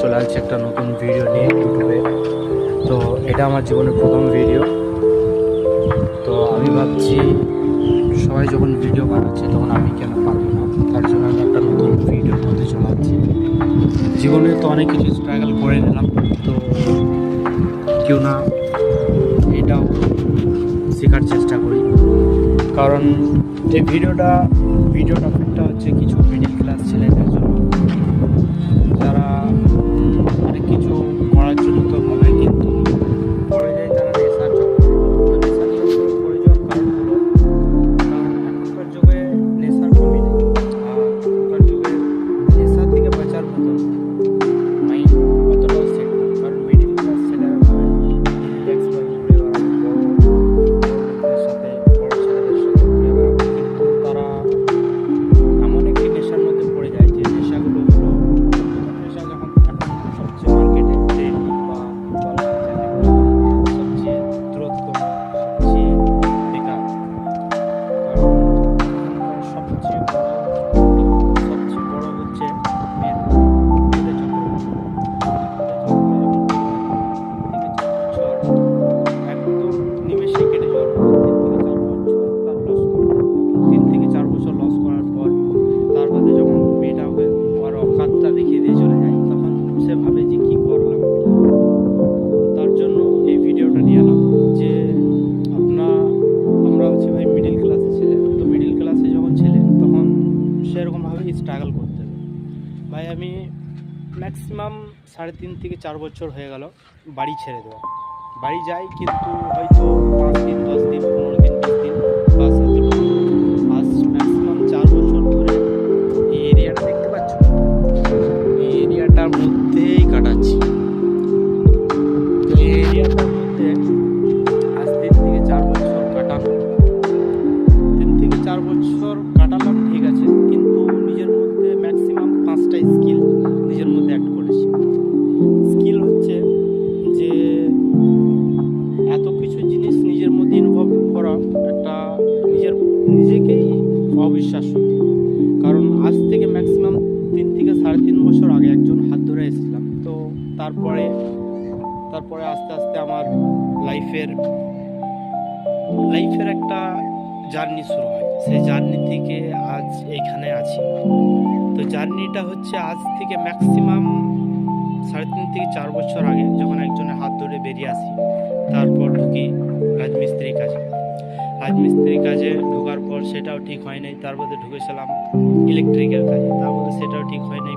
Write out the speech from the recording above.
চলে আসছে একটা নতুন ভিডিও নিয়ে ইউটিউবে। তো এটা আমার জীবনের প্রথম ভিডিও। তো আমি ভাবছি সবাই যখন ভিডিও বানাচ্ছে তখন আমি কেন পারবো না, তার জন্য আমি একটা নতুন ভিডিওর মধ্যে চলে আসছি। জীবনে তো অনেক কিছু স্ট্রাগল করে নিলাম, তো কেউ না এটাও শেখার চেষ্টা করি। কারণ এই ভিডিও টপিকটা হচ্ছে কিছু মিডিল ক্লাস ছেলেদের জন্য, যারা অনেক কিছু করার জন্য তো ভাবে কিন্তু পড়ে যায় তারা নেশার চক্করে। তো নেশার চক্করে পড়ে যাওয়ার কারণ হলো, কারণ এখনকার যুগে নেশার কমি নেই, আর এখনকার যুগে নেশার থেকে বাঁচার মতন মাইন্ড অতটাও সেট না। কারণ মিডিল ক্লাস ছেলেরা ভাবে রিল্যাক্স ভাবে ঘুরে বেড়াবে, বড় লোকদের সাথে বড় ছেলেদের সাথে ঘুরে বেড়াবে, কিন্তু তারা এমন একটি নেশার মধ্যে পড়ে যায় যে নেশাগুলো হলো, নেশা যখন এখন সবচেয়ে মার্কেটে ট্রেন্ড বা বলা যায় সবচেয়ে দ্রুততম, সবচেয়ে বেকার। কারণ এখনকার সবচেয়ে বড় হচ্ছে মেয়েদের চক্র। একদম নিমেষে কেটে যাওয়ার পর 3 থেকে 4 বছর লস করার পর তার বাদে যখন মেয়েটা ওর অকাতটা দেখিয়ে দিয়ে চলে যায়, তখন সে ভাবে যে কী করলাম। তার জন্য এই ভিডিওটা নিয়ে এলাম যে আমরা হচ্ছে ভাই মিডিল ক্লাসে ছেলে। তো মিডিল ক্লাসে যখন ছেলে তখন সেরকমভাবেই স্ট্রাগল করতে হবে। ভাই আমি ম্যাক্সিমাম 3.5 থেকে 4 বছর হয়ে গেল বাড়ি ছেড়ে দেওয়া। বাড়ি যাই কিন্তু হয়তো 5 দিন, 10 দিন, 15 দিন, 20 দিন, বাস এতটুকু। আজ ম্যাক্সিমাম 4 বছর ধরে এই এরিয়াটা দেখতে পাচ্ছ, এই এরিয়াটার মধ্যেই কাটাচ্ছি। তো এই এরিয়াটার মধ্যে আজ 3 থেকে 4 বছর কাটালাম। 3 থেকে 4 বছর কাটালাম, ঠিক আছে, কিন্তু নিজের মধ্যে ম্যাক্সিমাম 5টা স্কিল নিজের মধ্যে অ্যাড করেছি। স্কিল হচ্ছে যে এত কিছু জিনিস নিজের মধ্যে ইনভলভ করা, একটা নিজেকেই অবিশ্বাস্য। কারণ আজ থেকে ম্যাক্সিমাম 3 থেকে 3.5 বছর আগে একজন হাত ধরে এসেছিলাম। তো তারপরে আস্তে আস্তে আমার লাইফের একটা জার্নি শুরু হয়। সেই জার্নি থেকে আজ এখানে আছি। তো জার্নিটা হচ্ছে আজ থেকে ম্যাক্সিমাম 3.5 থেকে 4 বছর আগে যখন একজনের হাত ধরে বেরিয়ে আসি। তারপর ঢুকি রাজমিস্ত্রি কাজে ঢোকার পর সেটাও ঠিক হয় নাই। তার মধ্যে ঢুকেছিলাম ইলেকট্রিকের কাজে, তার মধ্যে সেটাও ঠিক হয় নাই।